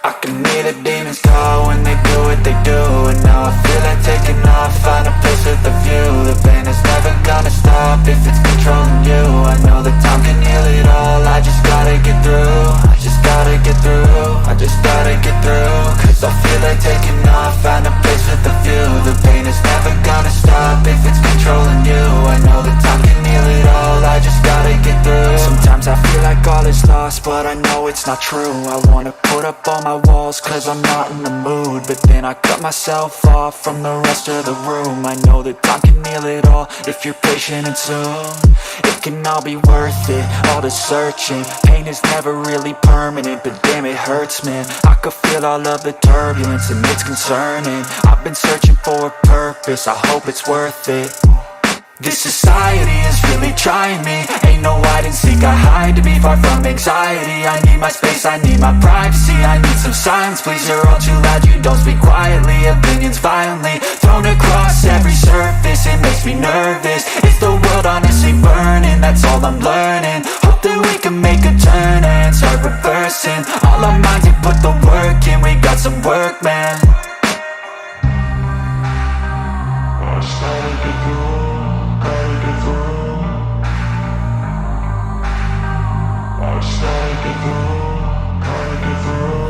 I can hear the demons call when they do what they do. And now I feel like taking off, find a place with a view. The pain is never gonna stop if it's controlling you. I know that time can heal it all, I just gotta get through. I just gotta get through, I just gotta get through. Cause I feel like taking off, find a place with a view. The pain is never gonna stop if it's controlling you. I know that time can heal it all, I just gotta get through. Sometimes I feel like all is lost, but I know it's not true. I wanna put up all my walls cause I'm not in the mood, but then I cut myself off from the rest of the room. I know that time can heal it all if you're patient and soon it can all be worth it, all the searching. Pain is never really permanent, but damn it hurts, man. I could feel all of the turbulence and it's concerning. I've been searching for a purpose, I hope it's worth it. This society is really trying me. Ain't no hide and seek, I hide to be far from anxiety. I need my space, I need my privacy. I need some silence, please, you're all too loud. You don't speak quietly, opinions violently thrown across every surface. It makes me nervous, is the world honestly burning? That's all I'm learning. Hope that we can make a turn and start reversing all our minds and put the work in. We got some work, man. I started to go.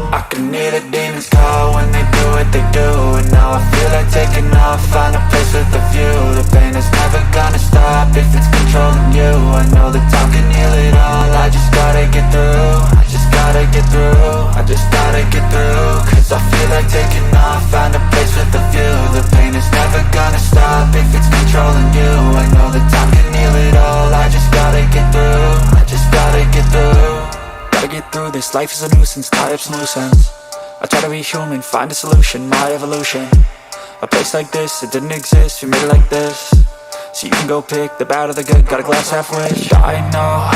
I can hear the demons call when they do what they do. And now I feel like taking off, find a place with a view. The pain is never gonna stop if it's controlling you. I know that time can heal it all, I just gotta get through. I just gotta get through, I just gotta get through. Cause I feel like taking off, find a place with a view. The pain is never gonna stop if it's controlling you. I know that time can heal it all, I just gotta get through. I just gotta get through. Gotta get through this, life is a nuisance, tie up some loose ends. I try to be human, find a solution, my evolution. A place like this, it didn't exist, we made it like this. So you can go pick the bad or the good, got a glass half wish. I know,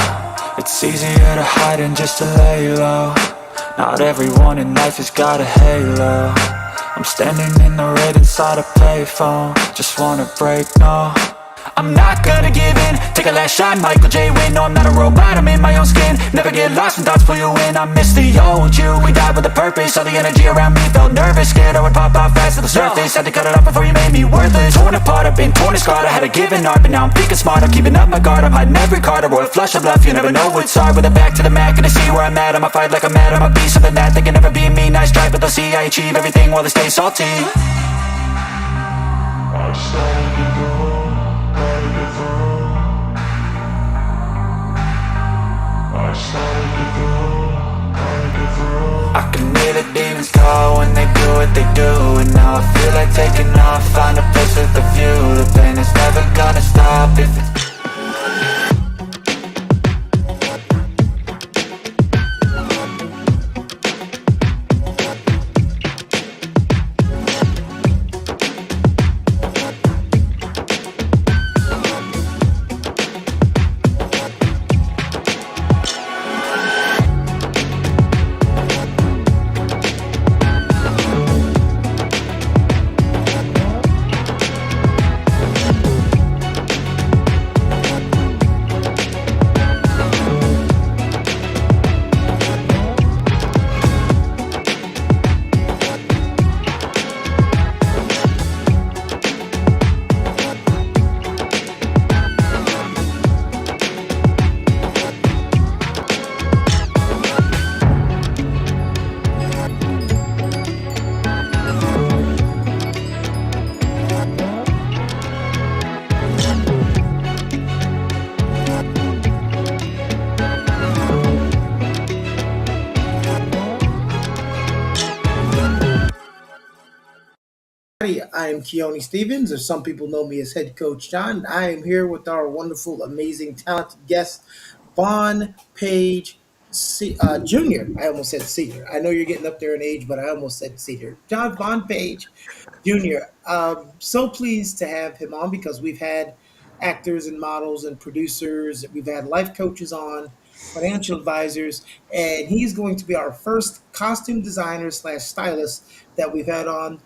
it's easier to hide than just to lay low. Not everyone in life has got a halo. I'm standing in the red inside a payphone, just wanna break, no. I'm not gonna give in, take a last shot, Michael J. Win. No, I'm not a robot, I'm in my own skin. Never get lost when thoughts pull you in. I miss the old you, we died with a purpose. All the energy around me felt nervous, scared I would pop out fast to the surface. Had to cut it off before you made me worthless. Torn apart, I've been torn and scarred. I had a given art, but now I'm thinking smart. I'm keeping up my guard, I'm hiding every card. A royal flush of bluff, you never know what's hard. With a back to the mat, gonna see where I'm at. I'ma fight like I'm mad, I'ma be something that they can never be me. Nice try, but they'll see I achieve everything while they stay salty. I started to go. I can hear the demons call when they do what they do. And now I feel like taking off, find a place with a view. The pain is never gonna stop if it's I am Keone Stevens, or some people know me as Head Coach John. I am here with our wonderful, amazing, talented guest, Vaughn Page Jr. I almost said senior. I know you're getting up there in age, but I almost said senior. Vaughn Page Jr. So pleased to have him on because we've had actors and models and producers. We've had life coaches on, financial advisors, and he's going to be our first costume designer slash stylist that we've had on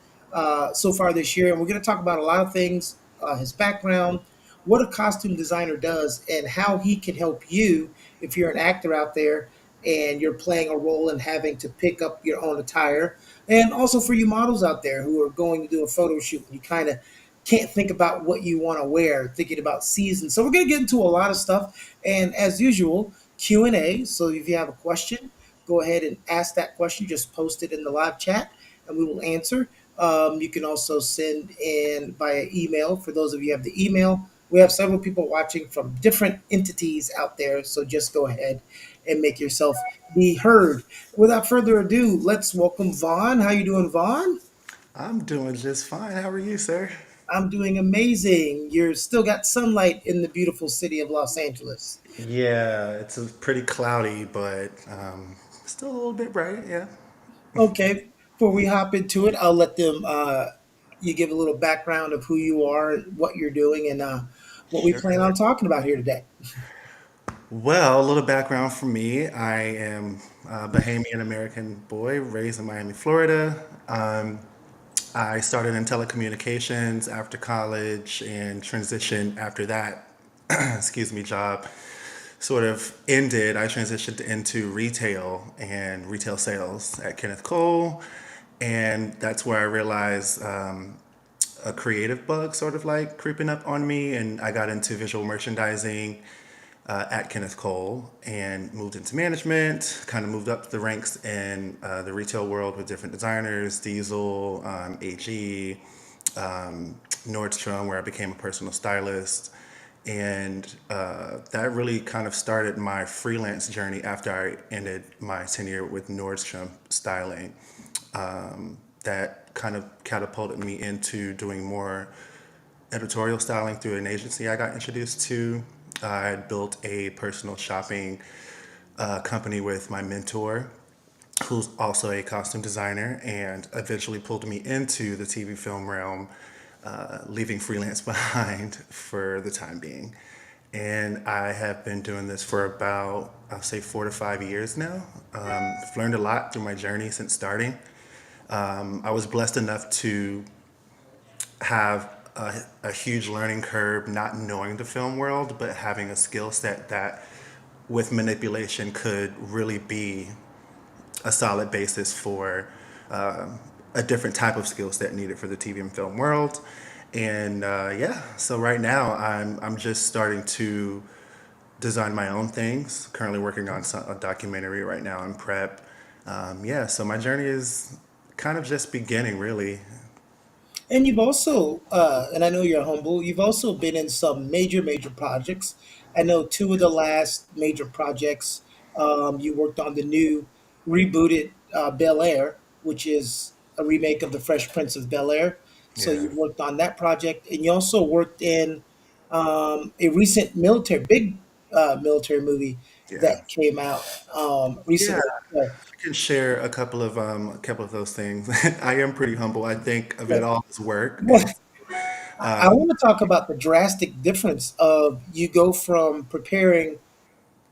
so far this year. And we're going to talk about a lot of things, his background, what a costume designer does, and how he can help you if you're an actor out there and you're playing a role in having to pick up your own attire. And also for you models out there who are going to do a photo shoot, and you kind of can't think about what you want to wear, thinking about seasons. So we're going to get into a lot of stuff. And as usual, Q&A. So if you have a question, go ahead and ask that question. Just post it in the live chat and we will answer. You can also send in via email. For those of you who have the email, we have several people watching from different entities out there. So just go ahead and make yourself be heard. Without further ado, let's welcome Vaughn. How you doing, Vaughn? I'm doing just fine. How are you, sir? I'm doing amazing. You're still got sunlight in the beautiful city of Los Angeles. Yeah, it's a pretty cloudy, but still a little bit bright. Yeah, Okay, before we hop into it, I'll let them you give a little background of who you are, what you're doing, and what we sure. plan on talking about here today. Well, a little background for me. I am a Bahamian American boy raised in Miami, Florida. I started in telecommunications after college and transitioned after that, excuse me, job sort of ended. I transitioned into retail and retail sales at Kenneth Cole. And that's where I realized a creative bug sort of like creeping up on me. And I got into visual merchandising at Kenneth Cole and moved into management, kind of moved up the ranks in the retail world with different designers, Diesel, AG, Nordstrom, where I became a personal stylist. And that really kind of started my freelance journey after I ended my tenure with Nordstrom styling. That kind of catapulted me into doing more editorial styling through an agency I got introduced to. I had built a personal shopping company with my mentor, who's also a costume designer, and eventually pulled me into the TV film realm, leaving freelance behind for the time being. And I have been doing this for about, I'll say, 4 to 5 years now. I've learned a lot through my journey since starting. I was blessed enough to have a huge learning curve, not knowing the film world, but having a skill set that, with manipulation, could really be a solid basis for a different type of skill set needed for the TV and film world. And yeah, so right now I'm just starting to design my own things. Currently working on a documentary right now in prep. Yeah, so my journey is kind of just beginning, really. And you've also, and I know you're humble, you've also been in some major projects. I know two of the last major projects, you worked on the new rebooted Bel Air, which is a remake of The Fresh Prince of Bel Air. So Yeah, you worked on that project, and you also worked in a recent big military movie yeah. that came out Yeah, recently. So, I can share a couple of those things. I am pretty humble. I think of it so all as work, well, and I want to talk about the drastic difference of you go from preparing,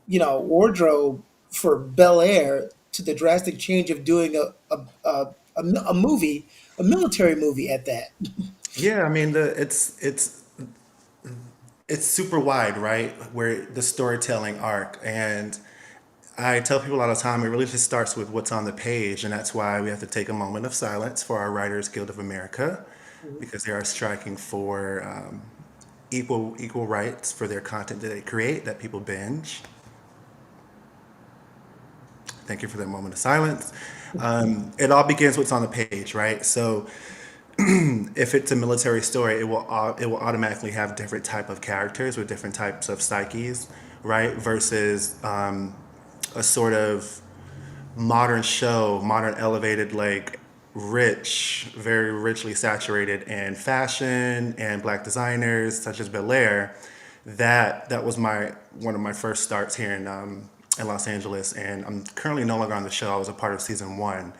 wardrobe for Bel Air to the drastic change of doing a movie, a military movie at that. yeah, I mean it's super wide, right? Where the storytelling arc, and I tell people all the time, it really just starts with what's on the page, and that's why we have to take a moment of silence for our Writers Guild of America, because they are striking for equal rights for their content that they create that people binge. Thank you for that moment of silence. It all begins what's on the page, right? So if it's a military story, it will automatically have different type of characters with different types of psyches, right? Versus a sort of modern show, modern elevated, like rich, very richly saturated in fashion and black designers such as Belair. That was my one of my first starts here in Los Angeles, and I'm currently no longer on the show. I was a part of season one,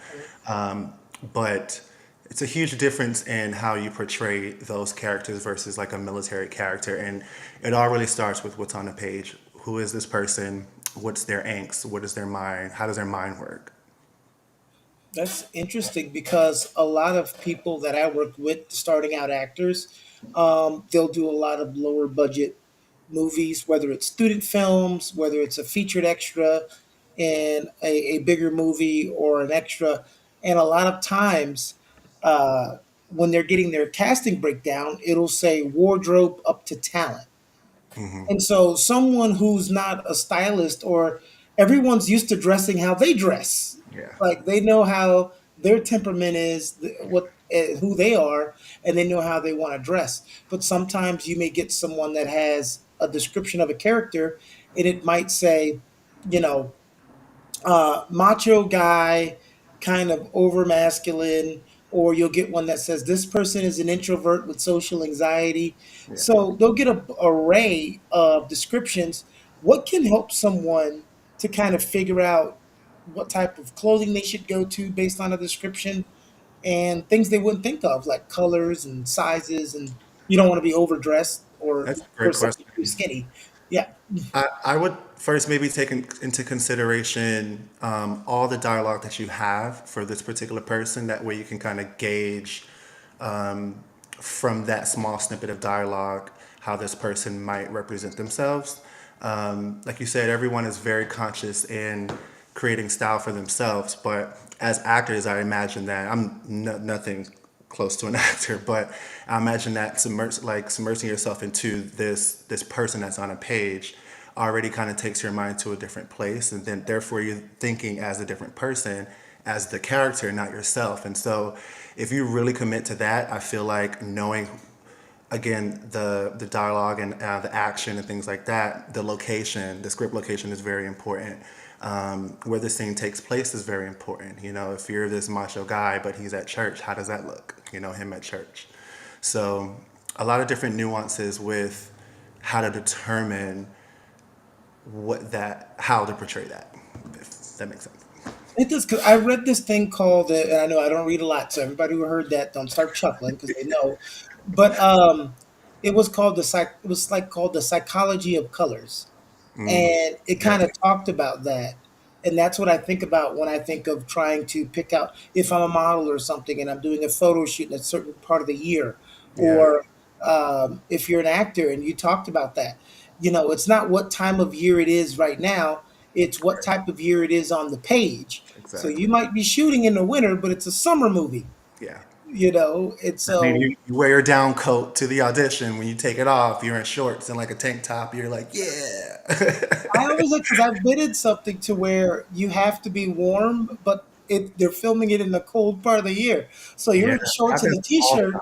but it's a huge difference in how you portray those characters versus like a military character, and it all really starts with what's on the page. Who is this person? What's their angst? What is their mind? How does their mind work? That's interesting because a lot of people that I work with, starting out actors, they'll do a lot of lower budget movies, whether it's student films, whether it's a featured extra. in a bigger movie or an extra. And a lot of times, uh, when they're getting their casting breakdown, it'll say wardrobe up to talent. And so someone who's not a stylist, or everyone's used to dressing how they dress. Yeah. Like they know how their temperament is, what who they are, and they know how they want to dress. But sometimes you may get someone that has a description of a character, and it might say, you know, macho guy, kind of over masculine, or you'll get one that says this person is an introvert with social anxiety. Yeah. So they'll get a array of descriptions. What can help someone to kind of figure out what type of clothing they should go to based on a description, and things they wouldn't think of, like colors and sizes, and you don't want to be overdressed or That's a wear great something too question. skinny. Yeah. I would first maybe take into consideration all the dialogue that you have for this particular person. That way you can kind of gauge from that small snippet of dialogue how this person might represent themselves. Like you said, everyone is very conscious in creating style for themselves, but as actors, I imagine that I'm nothing close to an actor, but I imagine that submersing yourself into this person that's on a page already kind of takes your mind to a different place, and then therefore you're thinking as a different person, as the character, not yourself. And so, if you really commit to that, I feel like knowing again the dialogue and the action and things like that, the location, the script location is very important. Where the scene takes place is very important. You know, if you're this macho guy but he's at church, how does that look? You know, him at church. So a lot of different nuances with how to determine how to portray that, if that makes sense. It does, because I read this thing called, and I know I don't read a lot, so everybody who heard that don't start chuckling because they know. But it was called it was like called the psychology of colors, and it Yeah. kind of talked about that. And that's what I think about when I think of trying to pick out, if I'm a model or something and I'm doing a photo shoot in a certain part of the year, Yeah. or if you're an actor and you talked about that. It's not what time of year it is right now, it's what Right. type of year it is on the page. So Exactly. you might be shooting in the winter, but it's a summer movie, Yeah. and I mean, so you wear your down coat to the audition. When you take it off, you're in shorts and like a tank top. You're like, yeah. I always like, because I've been in something to where you have to be warm, but they're filming it in the cold part of the year. So you're Yeah. in shorts and Happens a all the t-shirt. time.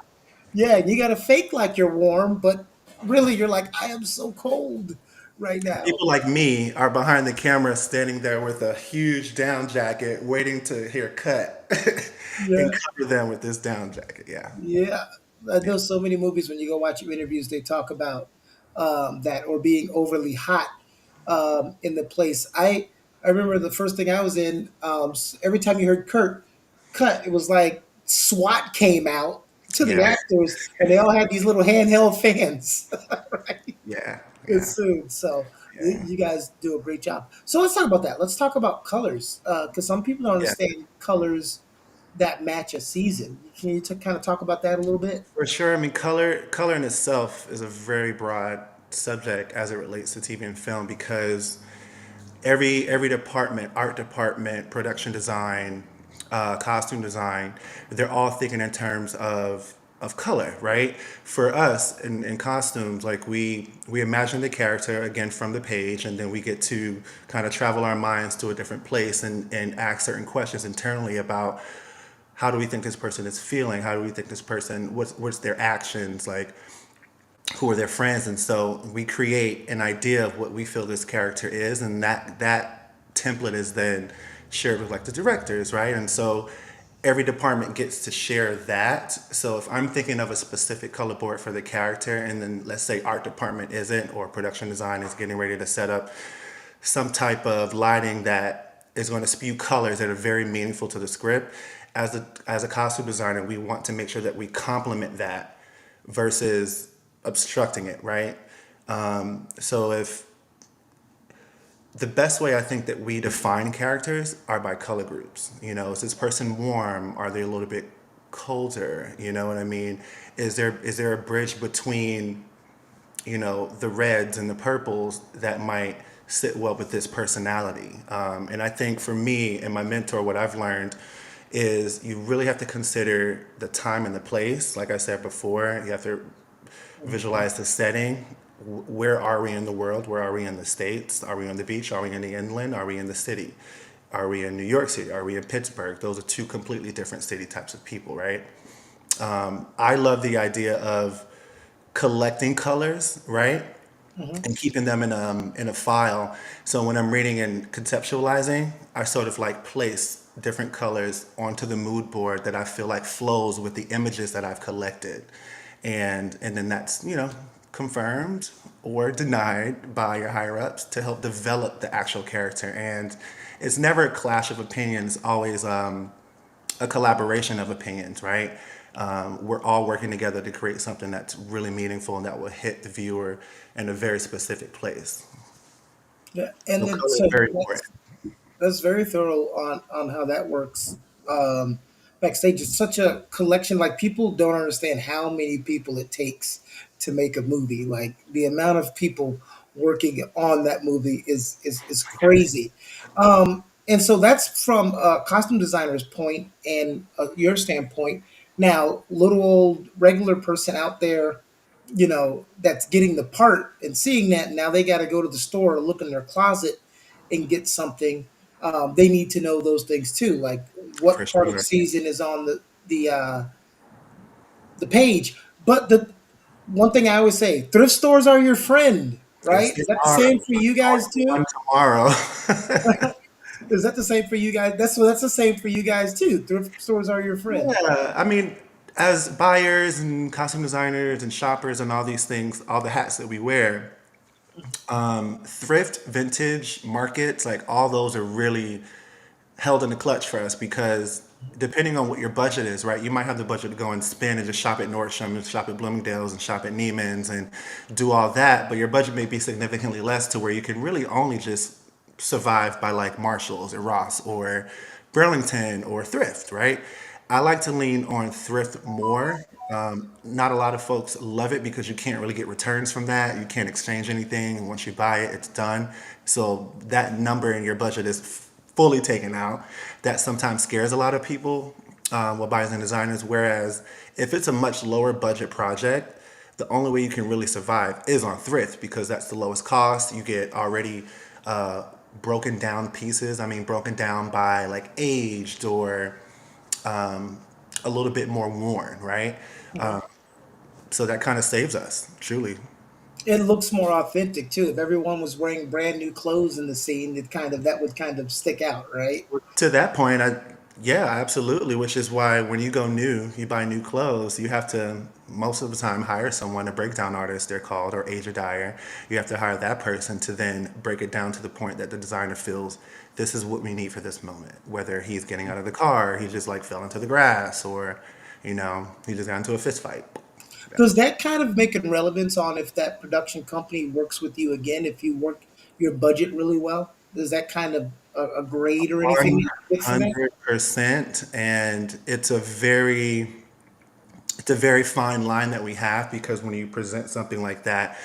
Yeah, and you got to fake like you're warm, but really you're like, I am so cold right now. People like me are behind the camera standing there with a huge down jacket waiting to hear cut and Yeah. cover them with this down jacket. Yeah. Yeah, I Yeah. know so many movies when you go watch interviews, they talk about that, or being overly hot in the place. I remember the first thing I was in. Every time you heard cut, it was like SWAT came out to the Yeah. actors, and they all had these little handheld fans, right? Yeah. As Yeah. soon. So Yeah. you guys do a great job. So let's talk about that. Let's talk about colors, because some people don't Yeah. understand colors that match a season. Can you kind of talk about that a little bit? For sure. I mean, color in itself is a very broad subject as it relates to TV and film because every department, art department, production design, costume design, they're all thinking in terms of color, right? For us in costumes, like we imagine the character again from the page, and then we get to kind of travel our minds to a different place and ask certain questions internally about how do we think this person is feeling? How do we think this person? What's their actions like? Who are their friends? And so we create an idea of what we feel this character is, and that template is then shared with like the directors, right? And so every department gets to share that. So if I'm thinking of a specific color board for the character, and then let's say art department isn't, or production design is getting ready to set up some type of lighting that is going to spew colors that are very meaningful to the script. As a costume designer, we want to make sure that we complement that versus obstructing it, right? So if the best way I think that we define characters are by color groups. You know, is this person warm? Are they a little bit colder? You know what I mean? Is there a bridge between the reds and the purples that might sit well with this personality. And I think for me and my mentor, what I've learned is you really have to consider the time and the place. Like I said before, you have to visualize the setting. Where are we in the world? Where are we in the States? Are we on the beach? Are we in the inland? Are we in the city? Are we in New York City? Are we in Pittsburgh? Those are two completely different city types of people, right? I love the idea of collecting colors, right? Mhm. And keeping them in a file. So when I'm reading and conceptualizing, I sort of like place different colors onto the mood board that I feel like flows with the images that I've collected. And then that's, confirmed or denied by your higher ups to help develop the actual character. And it's never a clash of opinions, always a collaboration of opinions, right? We're all working together to create something that's really meaningful and that will hit the viewer in a very specific place. Yeah, and So then color is so very important. that's very thorough on how that works. Backstage, it's such a collection. Like people don't understand how many people it takes to make a movie. Like the amount of people working on that movie is crazy. And so that's from a costume designer's point and your standpoint. Now, little old regular person out there, that's getting the part and seeing that now they got to go to the store or look in their closet and get something. They need to know those things too, like For what part of the sure. season is on the page. But the one thing I always say, thrift stores are your friend, Yes, right? they Is that the are. same for you Going guys to too? one tomorrow. Is that the same for you guys? That's the same for you guys too. Thrift stores are your friend. Yeah, I mean, as buyers and costume designers and shoppers and all these things, all the hats that we wear, thrift, vintage markets, like all those are really held in the clutch for us because depending on what your budget is, right? You might have the budget to go and spend and just shop at Nordstrom and shop at Bloomingdale's and shop at Neiman's and do all that, but your budget may be significantly less to where you can really only just survive by like Marshalls or Ross or Burlington or thrift, right? I like to lean on thrift more. Not a lot of folks love it because you can't really get returns from that. You can't exchange anything. Once you buy it, it's done. So that number in your budget is fully taken out. That sometimes scares a lot of people, with buyers and designers. Whereas if it's a much lower budget project, the only way you can really survive is on thrift because that's the lowest cost. You get already uh, broken down pieces. I mean, broken down by like aged or a little bit more worn, right? Mhm. So that kind of saves us, truly. It looks more authentic too. If everyone was wearing brand new clothes in the scene, that would kind of stick out, right? To that point, yeah, absolutely. Which is why when you go new, you buy new clothes, you have to most of the time hire someone, a breakdown artist, they're called, or age or dyer. You have to hire that person to then break it down to the point that the designer feels this is what we need for this moment. Whether he's getting out of the car, he just like fell into the grass, or he just got into a fist fight. Does that kind of make a relevance on if that production company works with you again, if you work your budget really well? Does that kind of a grade or anything that One you get from that? hundred percent, and it's a very fine line that we have because when you present something like that,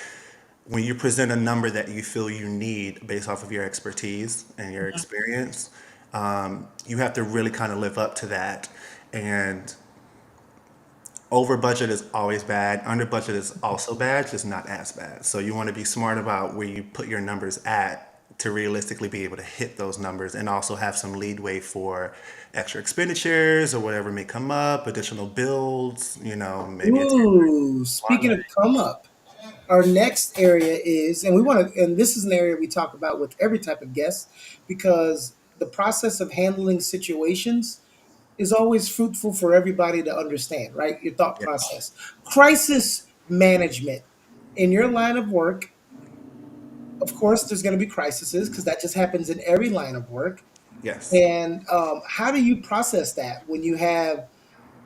when you present a number that you feel you need based off of your expertise and your experience, you have to really kind of live up to that. And over budget is always bad. Under budget is also bad, just not as bad. So you want to be smart about where you put your numbers at to realistically be able to hit those numbers and also have some leadway for extra expenditures or whatever may come up, additional builds, maybe a Ooh, speaking laundry. of come up, our next area is, and we want to, and this is an area we talk about with every type of guest because the process of handling situations is always fruitful for everybody to understand, right? Your thought Yes. process. Crisis management. In your line of work, of course, there's going to be crises because that just happens in every line of work. Yes. And how do you process that when you have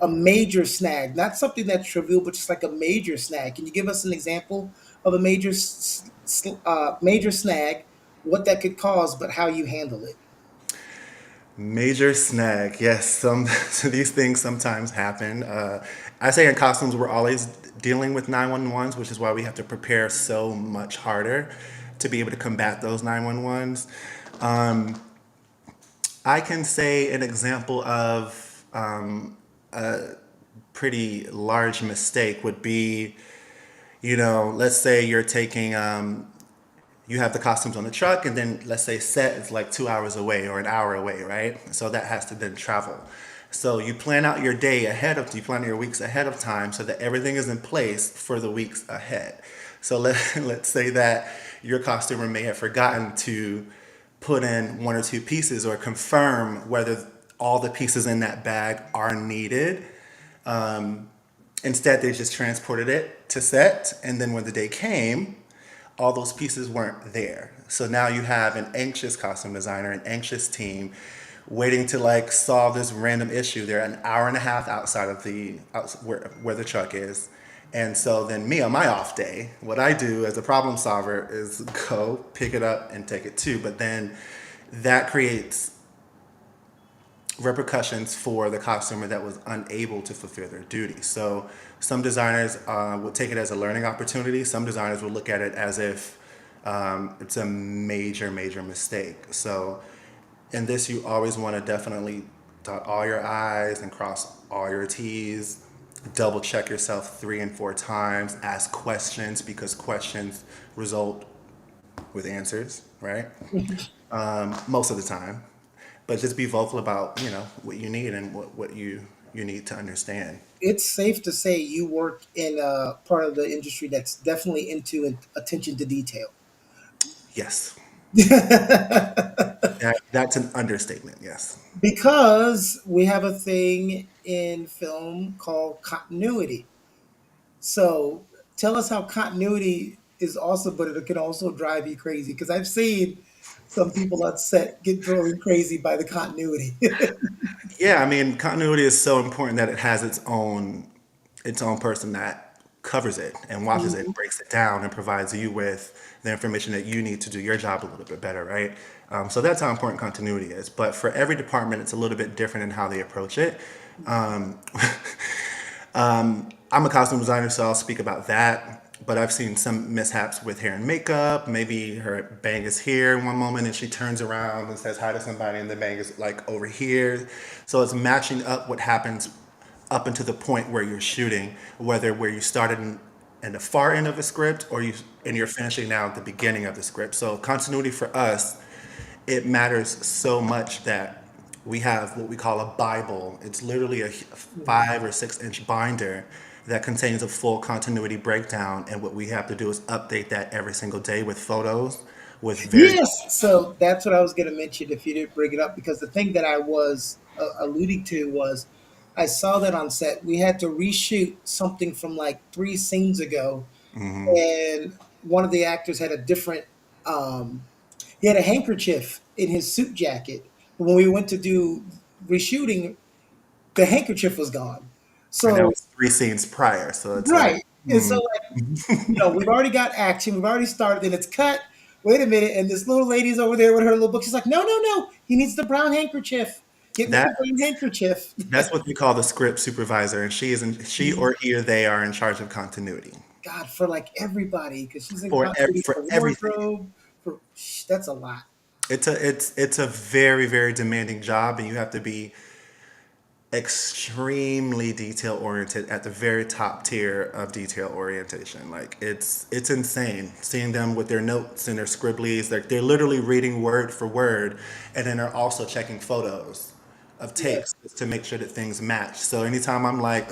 a major snag, not something that's trivial, but just like a major snag? Can you give us an example of a major snag, what that could cause, but how you handle it? Major snag. Yes, some so these things sometimes happen. I say in costumes we're always dealing with 911s, which is why we have to prepare so much harder to be able to combat those 911s. Um, I can say an example of pretty large mistake would be, let's say you're taking, you have the costumes on the truck, and then let's say set is like 2 hours away or an hour away, right? So that has to then travel. So you plan out your day ahead of, you plan out your weeks ahead of time so that everything is in place for the weeks ahead. So let's say that your costumer may have forgotten to put in one or two pieces or confirm whether all the pieces in that bag are needed. Instead, they just transported it to set, and then when the day came, all those pieces weren't there. So now you have an anxious costume designer, an anxious team, waiting to like solve this random issue. They're an hour and a half outside of where the truck is. And so then me on my off day, what I do as a problem solver is go pick it up and take it too. But then that creates repercussions for the costumer that was unable to fulfill their duty. So some designers will take it as a learning opportunity. Some designers will look at it as if it's a major, major mistake. So in this, you always want to definitely dot all your I's and cross all your T's. Double check yourself 3 and 4 times. Ask questions because questions result with answers, right? Most of the time. But just be vocal about, what you need and what you need to understand. It's safe to say you work in a part of the industry that's definitely into attention to detail. Yes. That's an understatement, yes. Because we have a thing in film called continuity. So tell us how continuity is awesome, but it can also drive you crazy. Because I've seen some people on set get driven crazy by the continuity. Yeah, I mean, continuity is so important that it has its own person that covers it and watches it, breaks it down, and provides you with the information that you need to do your job a little bit better, right? So that's how important continuity is. But for every department, it's a little bit different in how they approach it. Um, I'm a costume designer, so I'll speak about that. But I've seen some mishaps with hair and makeup. Maybe her bang is here one moment and she turns around and says hi to somebody, and the bang is like over here. So it's matching up what happens up until the point where you're shooting, whether where you started in the far end of the script or you're finishing now at the beginning of the script. So continuity for us, it matters so much that we have what we call a Bible. It's literally a 5 or 6 inch binder that contains a full continuity breakdown. And what we have to do is update that every single day with photos, with very, Yes. So that's what I was going to mention if you didn't bring it up, because the thing that I was alluding to was I saw that on set. We had to reshoot something from like 3 scenes ago, and one of the actors had a different, he had a handkerchief in his suit jacket. But when we went to do reshooting, the handkerchief was gone. and that So, was 3 scenes prior. So it's like, right. And so, like, we've already got action, we've already started, and it's cut. Wait a minute, and this little lady's over there with her little book. She's like, no, no, no, he needs the brown handkerchief. Get me that the brown handkerchief. that's what we call the script supervisor. And she or he or they are in charge of continuity God, for like everybody, because she's in for continuity for for everything. wardrobe. That's a lot. It's a very, very demanding job, and you have to be extremely detail oriented at the very top tier of detail orientation. Like it's insane seeing them with their notes and their scribblies. They're literally reading word for word, and then they're also checking photos of Yeah. takes to make sure that things match. So anytime I'm like,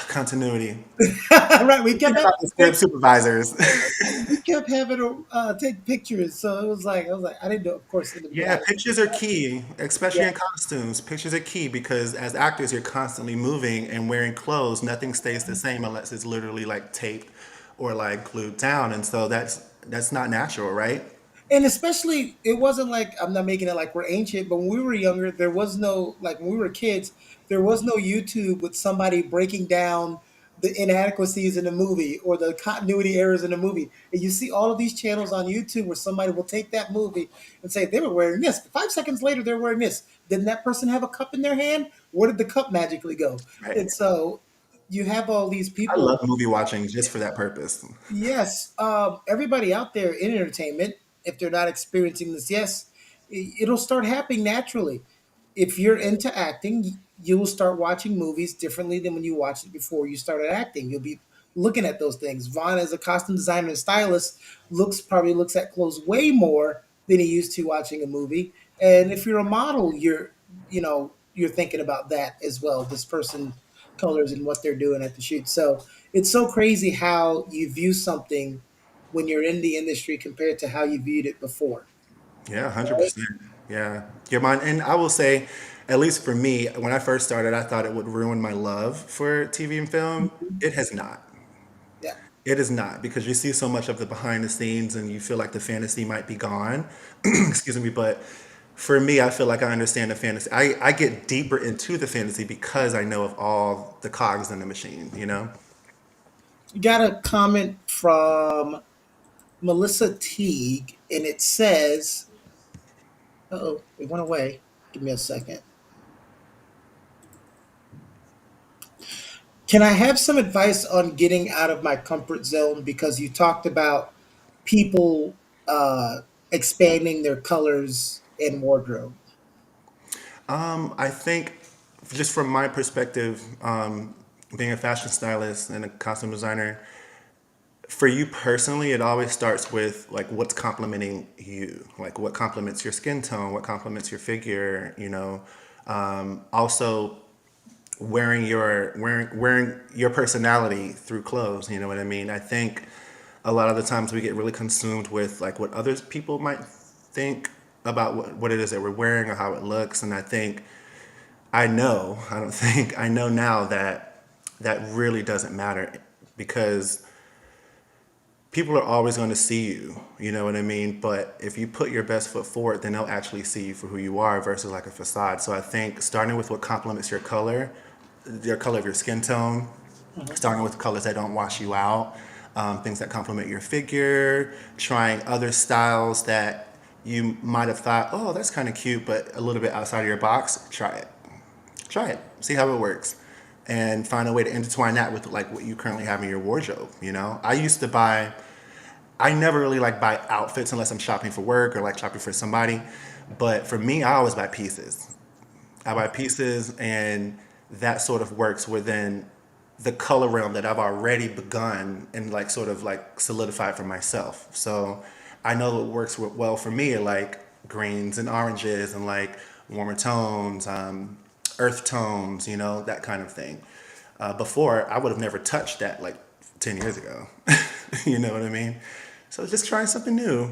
continuity, Right. We kept think having about the script supervisors. we kept having to take pictures, so it was like I didn't know. Of course, in the Yeah, beginning, pictures are key, especially yeah. in costumes. Pictures are key because as actors, you're constantly moving and wearing clothes. Nothing stays the same unless it's literally like taped or like glued down. And so that's not natural, right? And especially, it wasn't like I'm not making it like we're ancient, but when we were younger, there was no like when we were kids, there was no YouTube with somebody breaking down the inadequacies in the movie or the continuity errors in the movie. And you see all of these channels on YouTube where somebody will take that movie and say they were wearing this. 5 seconds later, they're wearing this. Didn't that person have a cup in their hand? Where did the cup magically go? Right. And so you have all these I love people. movie watching just for that purpose. Yes, everybody out there in entertainment, if they're not experiencing this, yes, it'll start happening naturally. If you're into acting, you will start watching movies differently than when you watched it before you started acting. You'll be looking at those things. Vaughn, as a costume designer and stylist, looks at clothes way more than he used to watching a movie. And if you're a model, you're thinking about that as well. This person colors and what they're doing at the shoot. So it's so crazy how you view something when you're in the industry compared to how you viewed it before. Yeah, Right? 100%. Yeah. Your mind. And I will say, at least for me, when I first started, I thought it would ruin my love for TV and film. Mhm. It has not. Yeah. It is not, because you see so much of the behind the scenes and you feel like the fantasy might be gone. Excuse me. But for me, I feel like I understand the fantasy. I get deeper into the fantasy because I know of all the cogs in the machine, you know? You got a comment from Melissa Teague, and it says, oh, it went away. Give me a second. Can I have some advice on getting out of my comfort zone? Because you talked about people expanding their colors and wardrobe. I think, just from my perspective, being a fashion stylist and a costume designer, for you personally, it always starts with like what's complimenting you, like what complements your skin tone, what complements your figure, you know. Also, wearing your personality through clothes. You know what I mean? I think a lot of the times we get really consumed with like what other people might think about what it is that we're wearing or how it looks. And I think I don't think I know now that that really doesn't matter, because people are always going to see you, you know what I mean? But if you put your best foot forward, then they'll actually see you for who you are versus like a facade. So I think starting with what complements your color of your skin tone, Mhm. starting with colors that don't wash you out, things that complement your figure, trying other styles that you might have thought, oh, that's kind of cute, but a little bit outside of your box. Try it, see how it works, and find a way to intertwine that with like what you currently have in your wardrobe. You know, I never really like buy outfits unless I'm shopping for work or like shopping for somebody. But for me, I always buy pieces. I buy pieces, and that sort of works within the color realm that I've already begun and like sort of like solidified for myself. So I know it works well for me, like greens and oranges and like warmer tones, earth tones, you know, that kind of thing. Before, I would have never touched that like 10 years ago. You know what I mean? So just trying something new.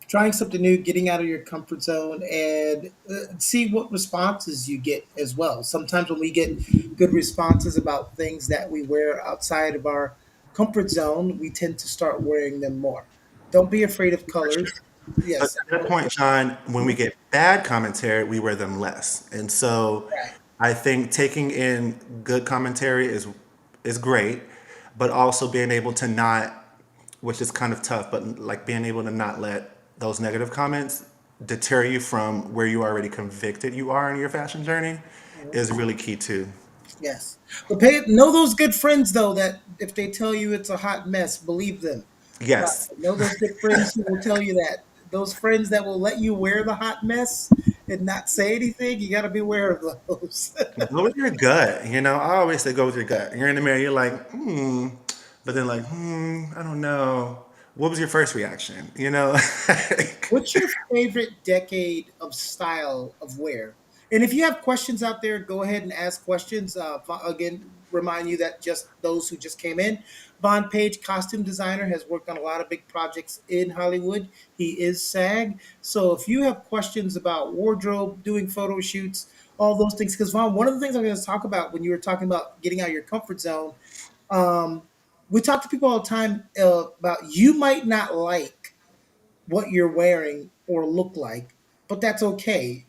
Trying something new, getting out of your comfort zone, and see what responses you get as well. Sometimes when we get good responses about things that we wear outside of our comfort zone, we tend to start wearing them more. Don't be afraid of For sure. colors. But Yes. to that point, John, when we get bad commentary, we wear them less. And so Right. I think taking in good commentary is great, but also being able to not, which is kind of tough, but like being able to not let those negative comments deter you from where you already convicted you are in your fashion journey is really key too. Yes. But know those good friends though that if they tell you it's a hot mess, believe them. But Yes, know those good friends who will tell you that. Those friends that will let you wear the hot mess and not say anything, you got to be aware of those. go with your gut. You know, I always say go with your gut. You're in the mirror, you're like, but then like, I don't know. What was your first reaction? You know, What's your favorite decade of style of wear? And if you have questions out there, go ahead and ask questions. Again, remind you that just those who just came in, Vaughn Page, costume designer, has worked on a lot of big projects in Hollywood. He is SAG. So if you have questions about wardrobe, doing photo shoots, all those things, because Vaughn, one of the things I'm going to talk about when you were talking about getting out of your comfort zone, um, we talk to people all the time about you might not like what you're wearing or look like, but that's okay.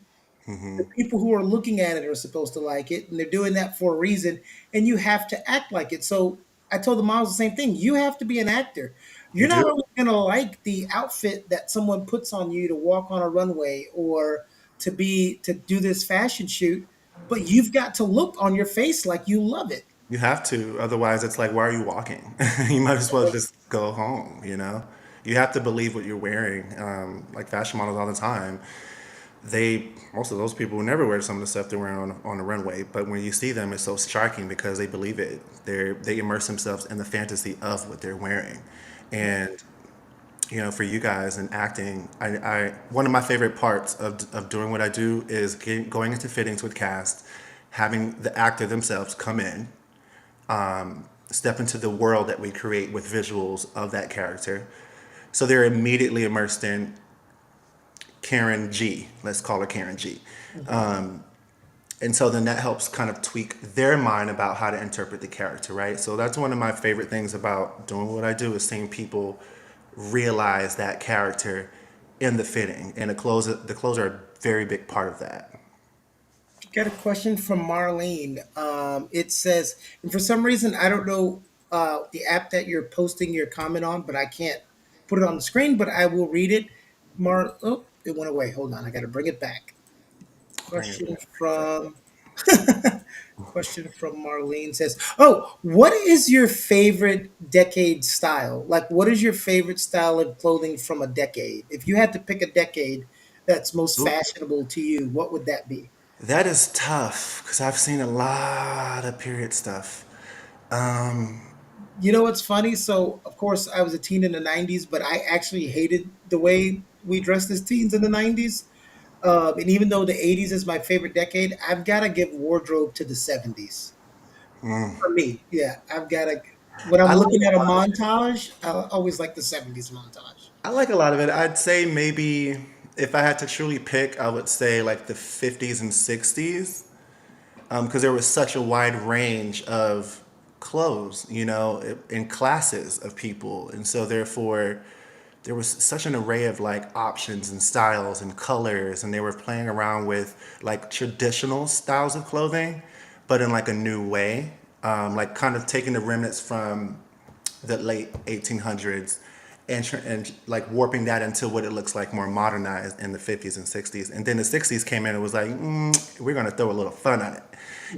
The people who are looking at it are supposed to like it, and they're doing that for a reason, and you have to act like it. So I told the models the same thing. You have to be an actor. you You're not do. always going to like the outfit that someone puts on you to walk on a runway or to do this fashion shoot, but you've got to look on your face like you love it. You have to. Otherwise, it's like, why are you walking? You might as well just go home, you know? You have to believe what you're wearing. Like fashion models all the time, most of those people never wear some of the stuff they're wearing on the runway. But when you see them, it's so striking because they believe it. They immerse themselves in the fantasy of what they're wearing. And for you guys in acting, I one of my favorite parts of doing what I do is going into fittings with cast, having the actor themselves come in, step into the world that we create with visuals of that character. So they're immediately immersed in Karen G. Let's call her Karen G. Mhm. And so then that helps kind of tweak their mind about how to interpret the character, right? So that's one of my favorite things about doing what I do is seeing people realize that character in the fitting, and the clothes are a very big part of that. Got a question from Marlene. It says, and for some reason, I don't know the app that you're posting your comment on, but I can't put it on the screen, but I will read it. Oh, it went away. Hold on. I got to bring it back. Bring it Question back. from question from Marlene says, "Oh, what is your favorite decade style? Like, what is your favorite style of clothing from a decade? If you had to pick a decade that's most Ooh, fashionable to you, what would that be?" that is tough because I've seen a lot of period stuff. Um, You know what's funny? So, of course, I was a teen in the '90s, but I actually hated the way we dressed as teens in the '90s. And even though the '80s is my favorite decade, I've got to give wardrobe to the '70s. For me, yeah, I've got to. When I'm I like looking at a a lot of it. montage, I always like the '70s montage. I like a lot of it. I'd say maybe if I had to truly pick, I would say like the 50s and 60s, because there was such a wide range of clothes, in classes of people, and so therefore there was such an array of like options and styles and colors, and they were playing around with like traditional styles of clothing, but in like a new way, like kind of taking the remnants from the late 1800s and like warping that into what it looks like more modernized in the 50s and 60s. And then the 60s came in and was like, we're going to throw a little fun on it.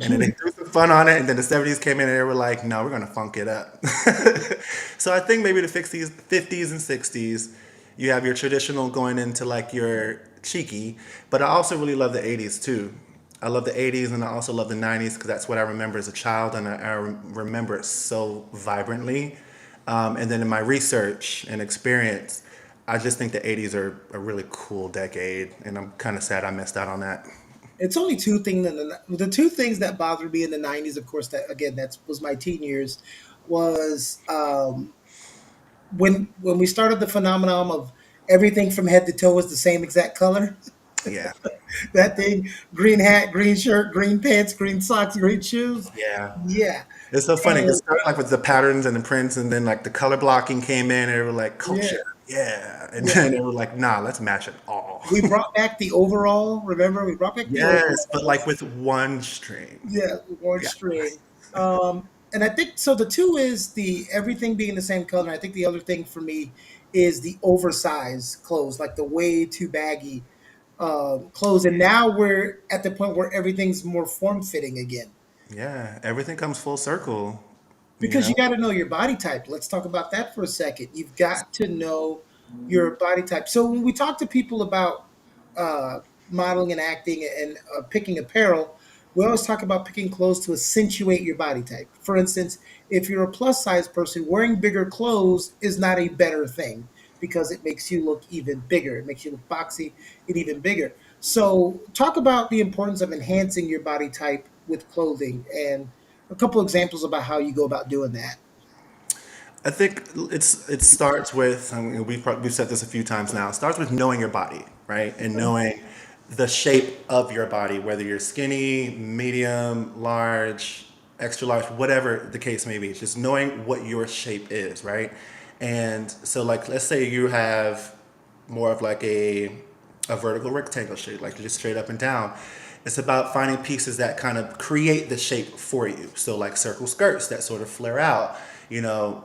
And then they threw some fun on it. And then the 70s came in and they were like, no, we're going to funk it up. So I think maybe the 50s and 60s, you have your traditional going into like your cheeky, but I also really love the 80s too. I love the 80s and I also love the 90s because that's what I remember as a child, and I remember it so vibrantly. And then in my research and experience, I just think the 80s are a really cool decade, and I'm kind of sad I missed out on that. It's only two things. The two things that bothered me in the '90s, of course, that again, that was my teen years, was when we started the phenomenon of everything from head to toe was the same exact color. Yeah. That thing, green hat, green shirt, green pants, green socks, green shoes. Yeah. Yeah, It's so funny and because like with the patterns and the prints, and then like the color blocking came in, and they were like yeah, culture, yeah, and yeah. then they were like, nah, let's match it all. We brought back the overall. Remember, we brought back the Yes, but like overalls. with one string. Yeah, one Yeah, string. And I think so. The two is the everything being the same color. I think the other thing for me is the oversized clothes, like the way too baggy clothes. And now we're at the point where everything's more form fitting again. yeah, everything comes full circle, you Because know. you got to know your body type. Let's talk about that for a second. You've got to know your body type. So when we talk to people about uh, modeling and acting and picking apparel, we always talk about picking clothes to accentuate your body type. For instance, if you're a plus size person, wearing bigger clothes is not a better thing because it makes you look even bigger. It makes you look boxy and even bigger. So talk about the importance of enhancing your body type with clothing and a couple examples about how you go about doing that. I think it starts with, I mean, we've said this a few times now. It starts with knowing your body, right, and knowing the shape of your body, whether you're skinny, medium, large, extra large, whatever the case may be. It's just knowing what your shape is, right? And so, like, let's say you have more of like a vertical rectangle shape, like just straight up and down. It's about finding pieces that kind of create the shape for you. So like circle skirts that sort of flare out,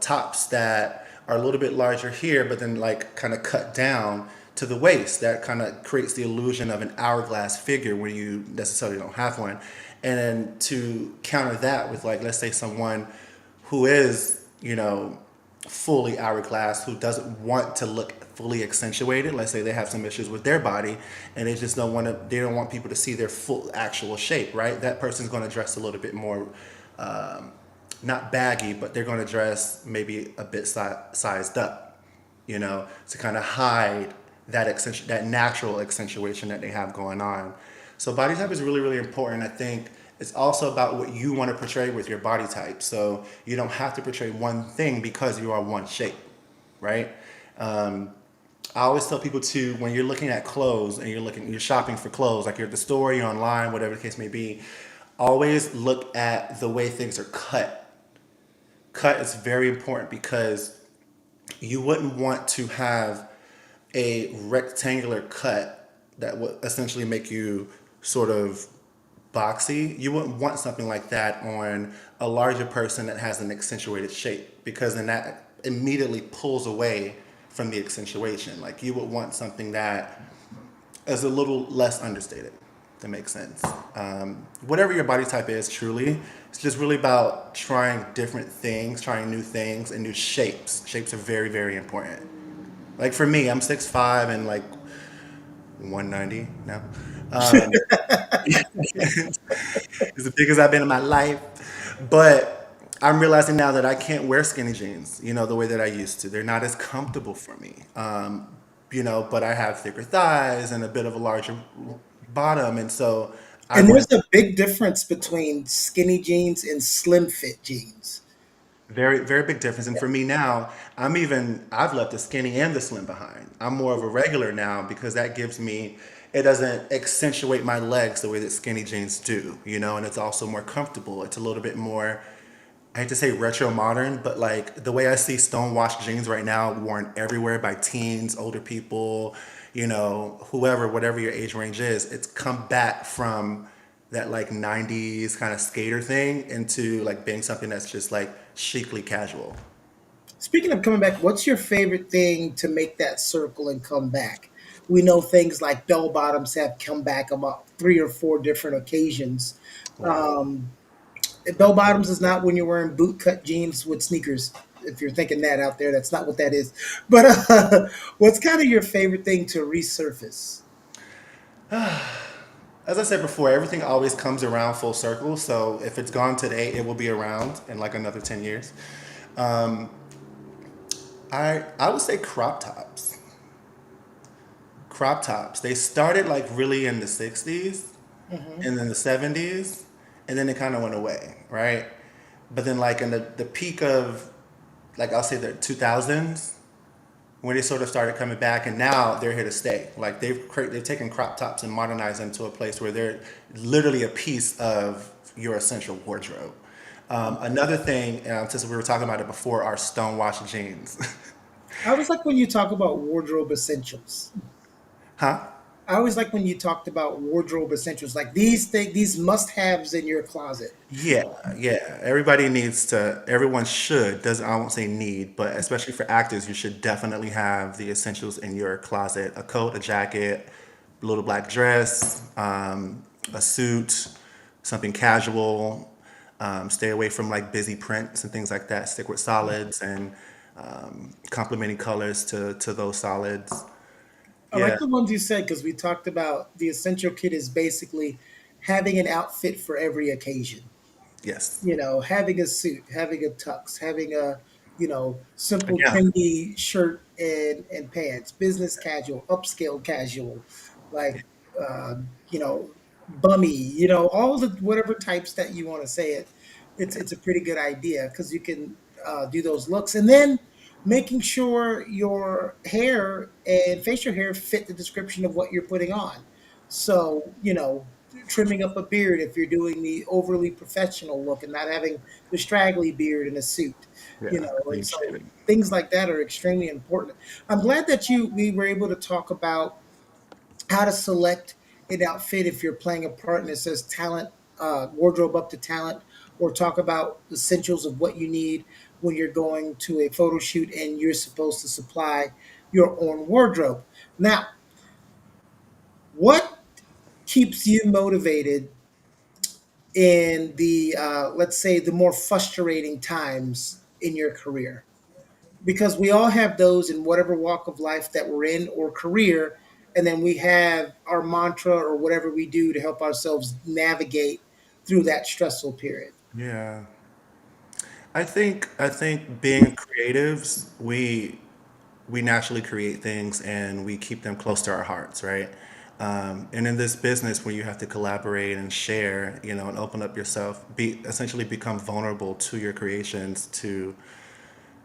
tops that are a little bit larger here, but then like kind of cut down to the waist. That kind of creates the illusion of an hourglass figure when you necessarily don't have one. And then to counter that with, like, let's say someone who is, fully hourglass, who doesn't want to look fully accentuated. Let's say they have some issues with their body and they just don't want to, they don't want people to see their full actual shape, right? That person's going to dress a little bit more, not baggy, but they're going to dress maybe a bit sized up, to kind of hide that natural accentuation that they have going on. So body type is really, really important. I think it's also about what you want to portray with your body type. So you don't have to portray one thing because you are one shape, right? Um, I always tell people too, when you're looking at clothes and you're shopping for clothes, like you're at the store, you're online, whatever the case may be, always look at the way things are cut. Cut is very important because you wouldn't want to have a rectangular cut that would essentially make you sort of boxy. You wouldn't want something like that on a larger person that has an accentuated shape because then that immediately pulls away from the accentuation. Like you would want something that is a little less understated. That makes sense. Whatever your body type is, truly, it's just really about trying different things, trying new things and new shapes. Shapes are very, very important. Like for me, I'm 6'5" and like 190 now. Um, as big as I've been in my life. But I'm realizing now that I can't wear skinny jeans, the way that I used to. They're not as comfortable for me. But I have thicker thighs and a bit of a larger bottom. And so I And there's went a big difference between skinny jeans and slim fit jeans. very, very big difference. And for me now, I've left the skinny and the slim behind. I'm more of a regular now because that gives me, it doesn't accentuate my legs the way that skinny jeans do, and it's also more comfortable. It's a little bit more, I hate to say retro modern, but like the way I see stonewashed jeans right now worn everywhere by teens, older people, whoever, whatever your age range is, it's come back from that like 90s kind of skater thing into like being something that's just like chicly casual. Speaking of coming back, what's your favorite thing to make that circle and come back? We know things like bell bottoms have come back about three or four different occasions. Right. Um, Bell bottoms is not when you're wearing boot cut jeans with sneakers. If you're thinking that out there, that's not what that is. But what's kind of your favorite thing to resurface? As I said before, everything always comes around full circle. So if it's gone today, it will be around in like another 10 years. Um, I would say crop tops. Crop tops. They started like really in the 60s Hmm. and then the 70s, and then it kind of went away, right? But then like in the peak of, like I'll say the 2000s, when they sort of started coming back, and now they're here to stay. Like they've taken crop tops and modernized them to a place where they're literally a piece of your essential wardrobe. Another thing, since we were talking about it before, are stonewashed jeans. I always like when you talk about wardrobe essentials. Huh? I always like when you talked about wardrobe essentials, like these things, these must-haves in your closet. Yeah, yeah. Everybody needs to, everyone should, doesn't, I won't say need, but especially for actors, you should definitely have the essentials in your closet: a coat, a jacket, a little black dress, a suit, something casual. Stay away from like busy prints and things like that. Stick with solids and complementing colors to those solids. I like Yeah, the ones you said because we talked about the essential kit is basically having an outfit for every occasion. yes. Having a suit, having a tux, having a, simple Yeah, trendy shirt and pants, business casual, upscale casual, like, bummy, all the whatever types that you want to say it. It's a pretty good idea because you can do those looks. And then making sure your hair and facial hair fit the description of what you're putting on. So, trimming up a beard if you're doing the overly professional look and not having the straggly beard in a suit, yeah. and Clean so shaving. things like that are extremely important. I'm glad that we were able to talk about how to select an outfit if you're playing a part and it says talent, wardrobe up to talent, or talk about essentials of what you need when you're going to a photo shoot and you're supposed to supply your own wardrobe. Now, what keeps you motivated in the let's say the more frustrating times in your career? Because we all have those in whatever walk of life that we're in or career, and then we have our mantra or whatever we do to help ourselves navigate through that stressful period. Yeah. I think being creatives, we naturally create things and we keep them close to our hearts, right? And in this business, where you have to collaborate and share, and open up yourself, be essentially become vulnerable to your creations to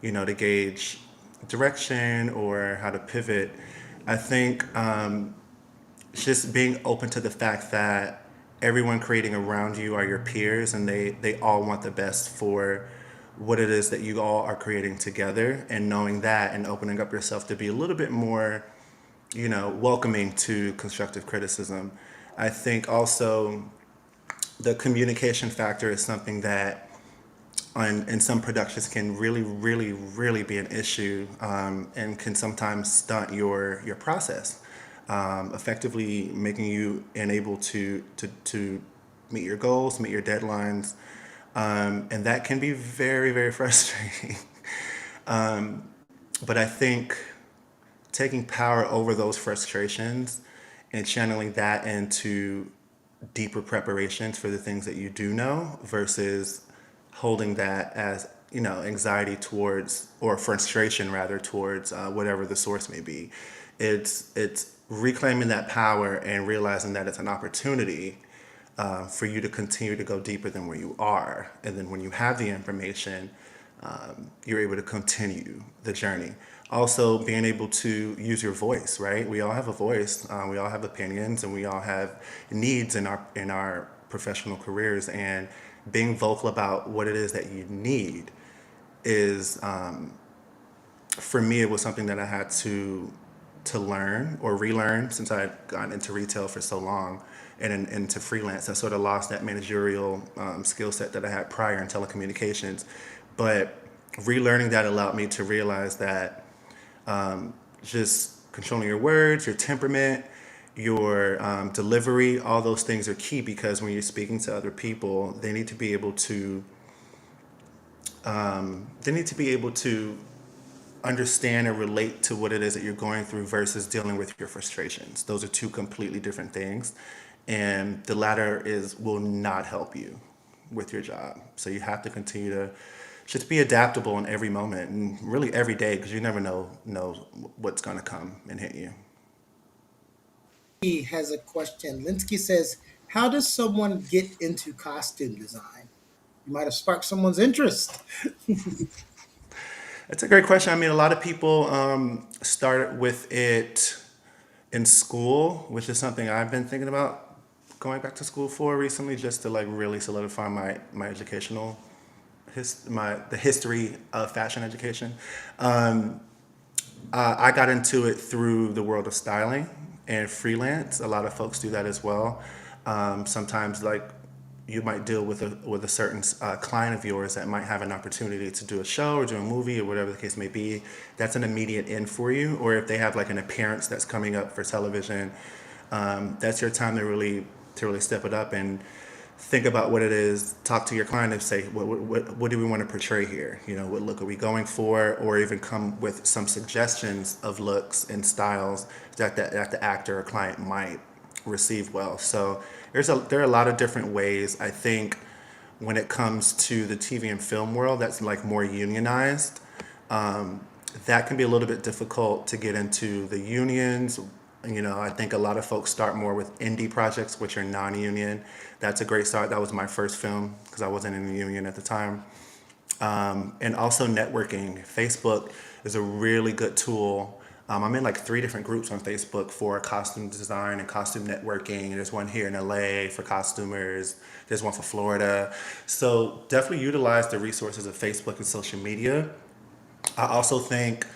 gauge direction or how to pivot. I think just being open to the fact that everyone creating around you are your peers and they all want the best for what it is that you all are creating together, and knowing that and opening up yourself to be a little bit more welcoming to constructive criticism. I think also the communication factor is something that in some productions can really, really, really be an issue, and can sometimes stunt your process, effectively making you unable to meet your goals, meet your deadlines, and that can be very, very frustrating. But I think taking power over those frustrations and channeling that into deeper preparations for the things that you do know versus holding that as anxiety towards, or frustration rather, towards whatever the source may be. It's reclaiming that power and realizing that it's an opportunity for you to continue to go deeper than where you are, and then when you have the information, you're able to continue the journey. Also, being able to use your voice, right? We all have a voice. We all have opinions, and we all have needs in our professional careers. And being vocal about what it is that you need is, for me, it was something that I had to learn or relearn, since I had gotten into retail for so long and into freelance. I sort of lost that managerial skill set that I had prior in telecommunications. But relearning that allowed me to realize that just controlling your words, your temperament, your delivery, all those things are key, because when you're speaking to other people, they need to be able to understand and relate to what it is that you're going through versus dealing with your frustrations. Those are two completely different things. And the latter will not help you with your job. So you have to continue to just be adaptable in every moment and really every day, because you never know what's going to come and hit you. He has a question. Linsky says, how does someone get into costume design? You might have sparked someone's interest. It's a great question. I mean, a lot of people start with it in school, which is something I've been thinking about going back to school for recently, just to like really solidify my educational the history of fashion education. I got into it through the world of styling and freelance. A lot of folks do that as well. Sometimes, like, you might deal with a certain client of yours that might have an opportunity to do a show or do a movie or whatever the case may be. That's an immediate in for you. Or if they have like an appearance that's coming up for television, that's your time to really step it up and think about what it is. Talk to your client and say, what do we want to portray here? What look are we going for? Or even come with some suggestions of looks and styles that the actor or client might receive well. So there are a lot of different ways. I think when it comes to the TV and film world, that's like more unionized. That can be a little bit difficult to get into the unions. I think a lot of folks start more with indie projects, which are non-union. That's a great start. That was my first film because I wasn't in the union at the time. And also networking. Facebook is a really good tool. I'm in like 3 different groups on Facebook for costume design and costume networking. There's one here in LA for costumers. There's one for Florida. So definitely utilize the resources of Facebook and social media. I also think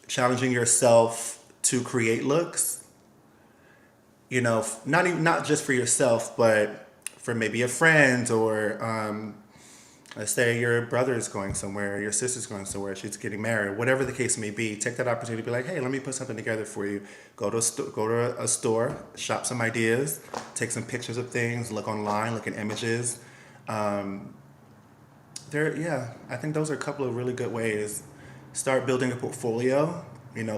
challenging yourself to create looks, not just for yourself, but for maybe a friend or Let's say your brother is going somewhere, your sister's going somewhere, she's getting married, whatever the case may be. Take that opportunity to be like, hey, let me put something together for you. Go to a store, shop some ideas, take some pictures of things, look online, look at images. Yeah, I think those are a couple of really good ways. Start building a portfolio.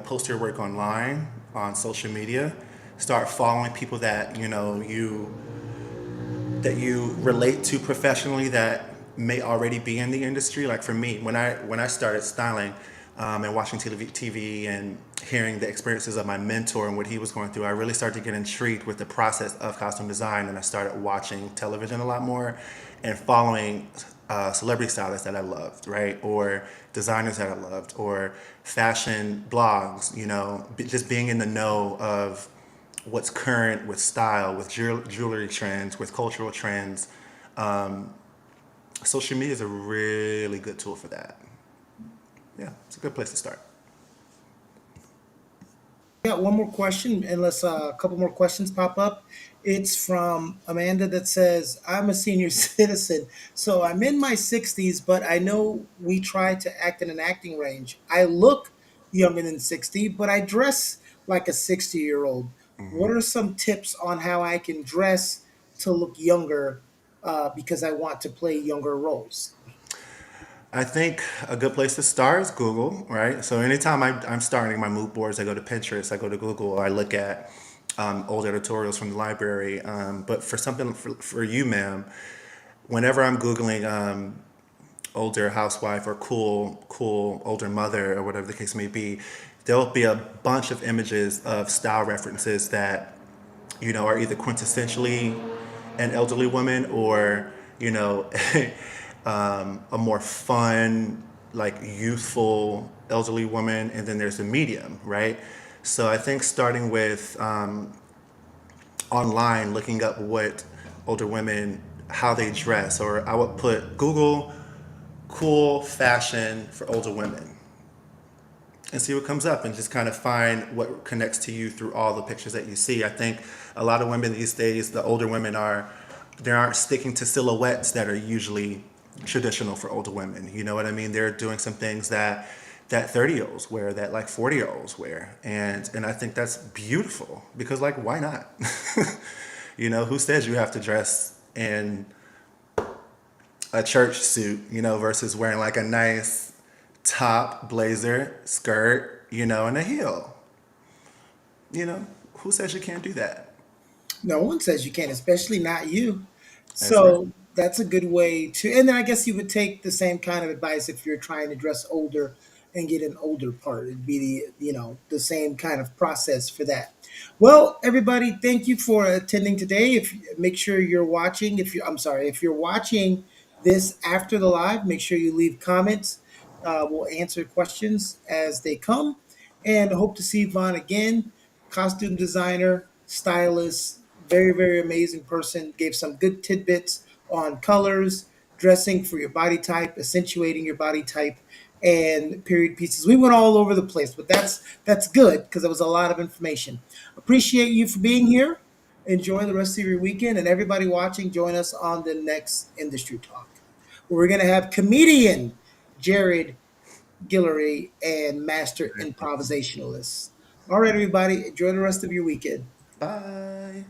Post your work online, on social media. Start following people that you relate to professionally that may already be in the industry. Like for me, when I started styling and watching TV and hearing the experiences of my mentor and what he was going through, I really started to get intrigued with the process of costume design, and I started watching television a lot more and following celebrity stylists that I loved, right, or designers that I loved, or fashion blogs. Just being in the know of what's current with style, with jewelry trends, with cultural trends. Social media is a really good tool for that. Yeah, it's a good place to start. Got one more question, unless a couple more questions pop up. It's from Amanda that says, I'm a senior citizen, so I'm in my 60s, but I know we try to act in an acting range. I look younger than 60, but I dress like a 60-year-old. What are some tips on how I can dress to look younger because I want to play younger roles? I think a good place to start is Google, right? So anytime I'm starting my mood boards, I go to Pinterest, I go to Google, I look at old editorials from the library. But for something for you, ma'am, whenever I'm Googling older housewife or cool older mother or whatever the case may be, there'll be a bunch of images of style references that are either quintessentially an elderly woman or a more fun, like youthful elderly woman, and then there's a medium, right? So I think starting with online, looking up what older women, how they dress, or I would put Google cool fashion for older women and see what comes up and just kind of find what connects to you through all the pictures that you see. I think a lot of women these days, the older women they aren't sticking to silhouettes that are usually traditional for older women. You know what I mean? They're doing some things that 30-year-olds wear, that like 40-year-olds wear. And I think that's beautiful because like why not? Who says you have to dress in a church suit, versus wearing like a nice top, blazer, skirt, and a heel. You know, who says you can't do that? No one says you can't, especially not you. That's right. So that's a good way to. And then I guess you would take the same kind of advice if you're trying to dress older and get an older part. It'd be the same kind of process for that. Well, everybody, thank you for attending today. If make sure you're watching. If you, I'm sorry, if you're watching this after the live, make sure you leave comments. We'll answer questions as they come, and hope to see Vaughn again. Costume designer, stylist, very, very amazing person. Gave some good tidbits on colors, dressing for your body type, accentuating your body type, and period pieces. We went all over the place, but that's good because it was a lot of information. Appreciate you for being here. Enjoy the rest of your weekend, and everybody watching, join us on the next industry talk. We're going to have comedian Jared Guillory and master improvisationalist. All right, everybody, enjoy the rest of your weekend. Bye.